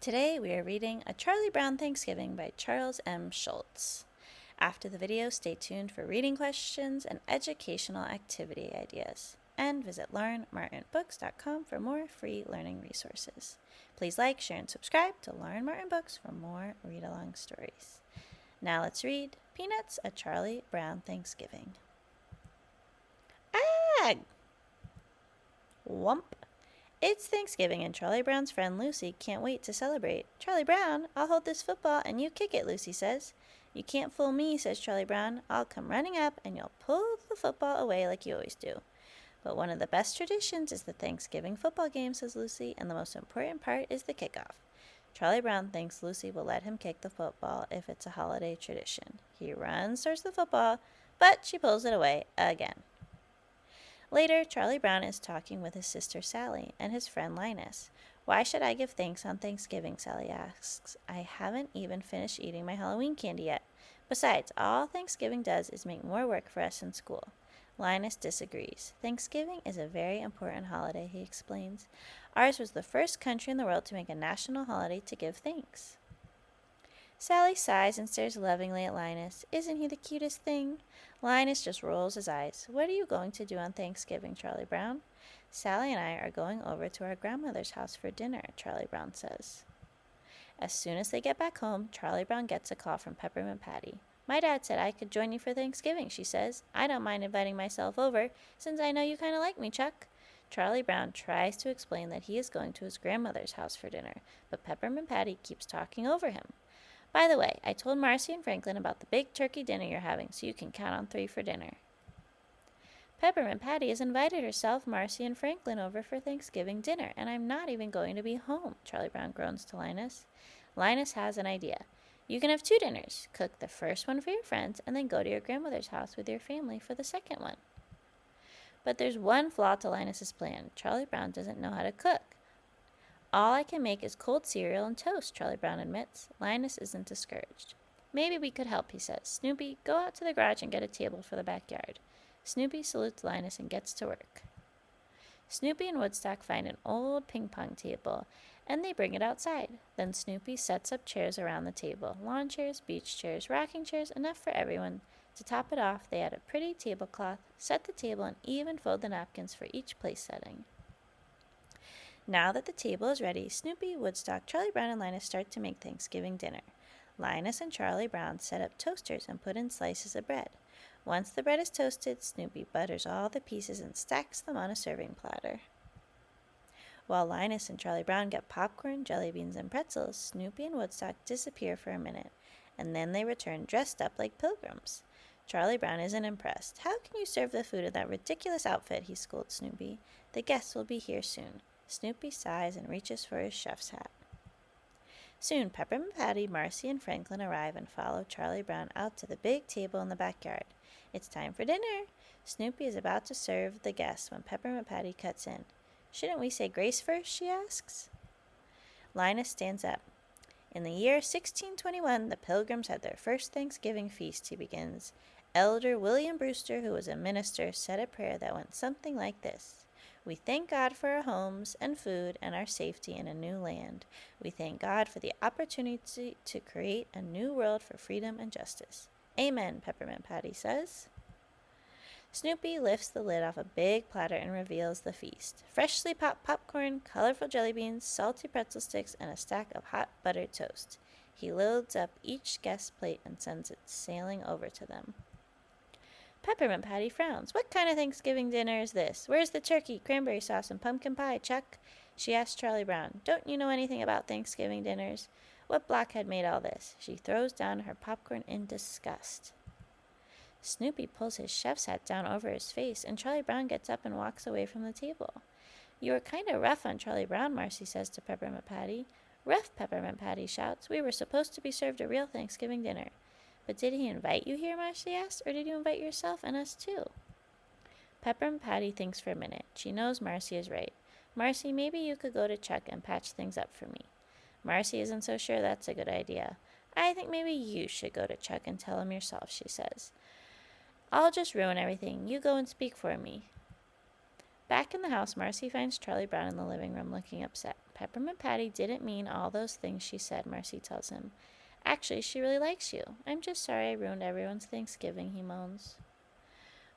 Today we are reading A Charlie Brown Thanksgiving by Charles M. Schulz. After the video, stay tuned for reading questions and educational activity ideas. And visit laurenmartinbooks.com for more free learning resources. Please like, share, and subscribe to Lauren Martin Books for more read-along stories. Now let's read Peanuts, A Charlie Brown Thanksgiving. Ag! Whump! It's Thanksgiving and Charlie Brown's friend Lucy can't wait to celebrate. Charlie Brown, I'll hold this football and you kick it, Lucy says. You can't fool me, says Charlie Brown. I'll come running up and you'll pull the football away like you always do. But one of the best traditions is the Thanksgiving football game, says Lucy, and the most important part is the kickoff. Charlie Brown thinks Lucy will let him kick the football if it's a holiday tradition. He runs towards the football, but she pulls it away again. Later, Charlie Brown is talking with his sister Sally and his friend Linus. Why should I give thanks on Thanksgiving, Sally asks. I haven't even finished eating my Halloween candy yet. Besides, all Thanksgiving does is make more work for us in school. Linus disagrees. Thanksgiving is a very important holiday, he explains. Ours was the first country in the world to make a national holiday to give thanks. Sally sighs and stares lovingly at Linus. Isn't he the cutest thing? Linus just rolls his eyes. What are you going to do on Thanksgiving, Charlie Brown? Sally and I are going over to our grandmother's house for dinner, Charlie Brown says. As soon as they get back home, Charlie Brown gets a call from Peppermint Patty. My dad said I could join you for Thanksgiving, she says. I don't mind inviting myself over, since I know you kind of like me, Chuck. Charlie Brown tries to explain that he is going to his grandmother's house for dinner, but Peppermint Patty keeps talking over him. By the way, I told Marcy and Franklin about the big turkey dinner you're having, so you can count on 3 for dinner. Peppermint Patty has invited herself, Marcy, and Franklin over for Thanksgiving dinner, and I'm not even going to be home, Charlie Brown groans to Linus. Linus has an idea. You can have 2 dinners. Cook the first one for your friends, and then go to your grandmother's house with your family for the second one. But there's one flaw to Linus's plan. Charlie Brown doesn't know how to cook. All I can make is cold cereal and toast, Charlie Brown admits. Linus isn't discouraged. Maybe we could help, he says. Snoopy, go out to the garage and get a table for the backyard. Snoopy salutes Linus and gets to work. Snoopy and Woodstock find an old ping-pong table, and they bring it outside. Then Snoopy sets up chairs around the table. Lawn chairs, beach chairs, rocking chairs, enough for everyone. To top it off, they add a pretty tablecloth, set the table, and even fold the napkins for each place setting. Now that the table is ready, Snoopy, Woodstock, Charlie Brown, and Linus start to make Thanksgiving dinner. Linus and Charlie Brown set up toasters and put in slices of bread. Once the bread is toasted, Snoopy butters all the pieces and stacks them on a serving platter. While Linus and Charlie Brown get popcorn, jelly beans, and pretzels, Snoopy and Woodstock disappear for a minute, and then they return dressed up like pilgrims. Charlie Brown isn't impressed. How can you serve the food in that ridiculous outfit? He scolds Snoopy. The guests will be here soon. Snoopy sighs and reaches for his chef's hat. Soon, Peppermint Patty, Marcy, and Franklin arrive and follow Charlie Brown out to the big table in the backyard. It's time for dinner. Snoopy is about to serve the guests when Peppermint Patty cuts in. Shouldn't we say grace first, she asks. Linus stands up. In the year 1621, the Pilgrims had their first Thanksgiving feast, he begins. Elder William Brewster, who was a minister, said a prayer that went something like this. We thank God for our homes and food and our safety in a new land. We thank God for the opportunity to create a new world for freedom and justice. Amen, Peppermint Patty says. Snoopy lifts the lid off a big platter and reveals the feast. Freshly popped popcorn, colorful jelly beans, salty pretzel sticks, and a stack of hot buttered toast. He loads up each guest's plate and sends it sailing over to them. Peppermint Patty frowns. What kind of Thanksgiving dinner is this? Where's the turkey, cranberry sauce, and pumpkin pie, Chuck? She asks Charlie Brown. Don't you know anything about Thanksgiving dinners? What blockhead made all this? She throws down her popcorn in disgust. Snoopy pulls his chef's hat down over his face, and Charlie Brown gets up and walks away from the table. You were kind of rough on Charlie Brown, Marcy says to Peppermint Patty. Rough, Peppermint Patty shouts. We were supposed to be served a real Thanksgiving dinner. But did he invite you here, Marcy asked, or did you invite yourself and us too? Peppermint Patty thinks for a minute. She knows Marcy is right. Marcy, maybe you could go to Chuck and patch things up for me. Marcy isn't so sure that's a good idea. I think maybe you should go to Chuck and tell him yourself, she says. I'll just ruin everything. You go and speak for me. Back in the house, Marcy finds Charlie Brown in the living room looking upset. Peppermint Patty didn't mean all those things she said, Marcy tells him. Actually, she really likes you. I'm just sorry I ruined everyone's Thanksgiving, he moans.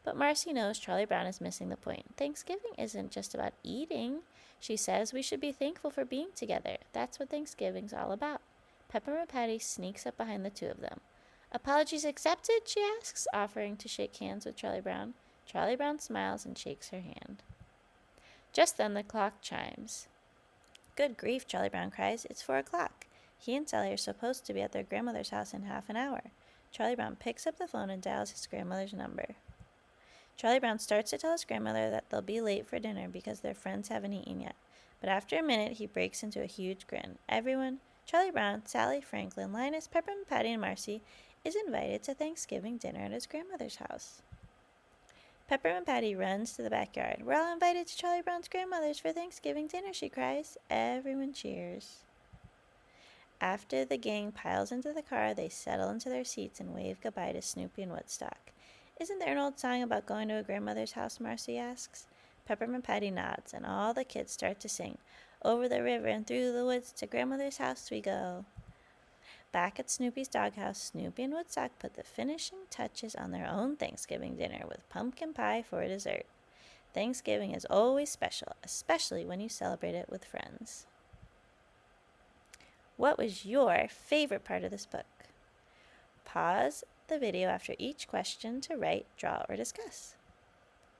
But Marcy knows Charlie Brown is missing the point. Thanksgiving isn't just about eating. She says we should be thankful for being together. That's what Thanksgiving's all about. Peppermint Patty sneaks up behind the two of them. Apologies accepted, she asks, offering to shake hands with Charlie Brown. Charlie Brown smiles and shakes her hand. Just then the clock chimes. Good grief, Charlie Brown cries. It's 4 o'clock. He and Sally are supposed to be at their grandmother's house in half an hour. Charlie Brown picks up the phone and dials his grandmother's number. Charlie Brown starts to tell his grandmother that they'll be late for dinner because their friends haven't eaten yet. But after a minute, he breaks into a huge grin. Everyone, Charlie Brown, Sally, Franklin, Linus, Peppermint Patty, and Marcy, is invited to Thanksgiving dinner at his grandmother's house. Peppermint Patty runs to the backyard. We're all invited to Charlie Brown's grandmother's for Thanksgiving dinner, she cries. Everyone cheers. After the gang piles into the car, they settle into their seats and wave goodbye to Snoopy and Woodstock. Isn't there an old song about going to a grandmother's house, Marcy asks. Peppermint Patty nods, and all the kids start to sing. Over the river and through the woods to grandmother's house we go. Back at Snoopy's doghouse, Snoopy and Woodstock put the finishing touches on their own Thanksgiving dinner with pumpkin pie for dessert. Thanksgiving is always special, especially when you celebrate it with friends. What was your favorite part of this book? Pause the video after each question to write, draw, or discuss.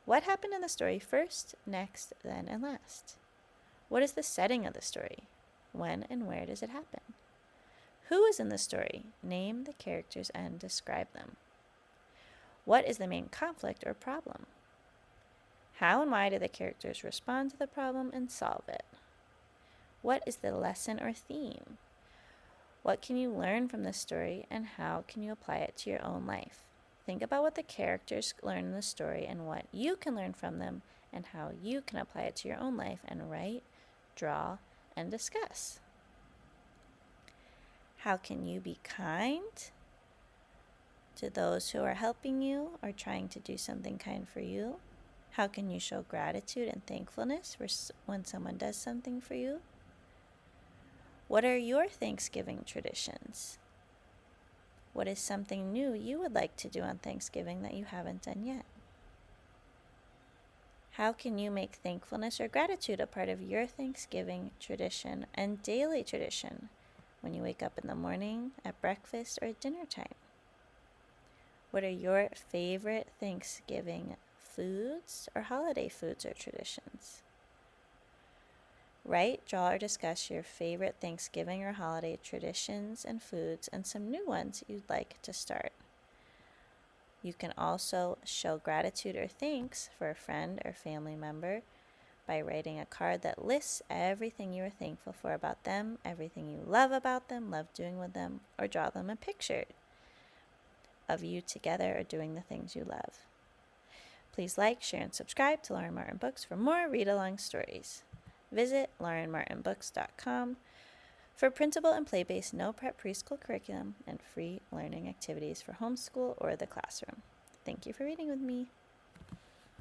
What happened in the story first, next, then, and last? What is the setting of the story? When and where does it happen? Who is in the story? Name the characters and describe them. What is the main conflict or problem? How and why do the characters respond to the problem and solve it? What is the lesson or theme? What can you learn from this story and how can you apply it to your own life? Think about what the characters learn in the story and what you can learn from them and how you can apply it to your own life, and write, draw, and discuss. How can you be kind to those who are helping you or trying to do something kind for you? How can you show gratitude and thankfulness when someone does something for you? What are your Thanksgiving traditions? What is something new you would like to do on Thanksgiving that you haven't done yet? How can you make thankfulness or gratitude a part of your Thanksgiving tradition and daily tradition when you wake up in the morning, at breakfast, or at dinner time? What are your favorite Thanksgiving foods or holiday foods or traditions? Write, draw, or discuss your favorite Thanksgiving or holiday traditions and foods and some new ones you'd like to start. You can also show gratitude or thanks for a friend or family member by writing a card that lists everything you are thankful for about them, everything you love about them, love doing with them, or draw them a picture of you together or doing the things you love. Please like, share, and subscribe to Lauren Martin Books for more read-along stories. Visit laurenmartinbooks.com for printable and play-based no-prep preschool curriculum and free learning activities for homeschool or the classroom. Thank you for reading with me.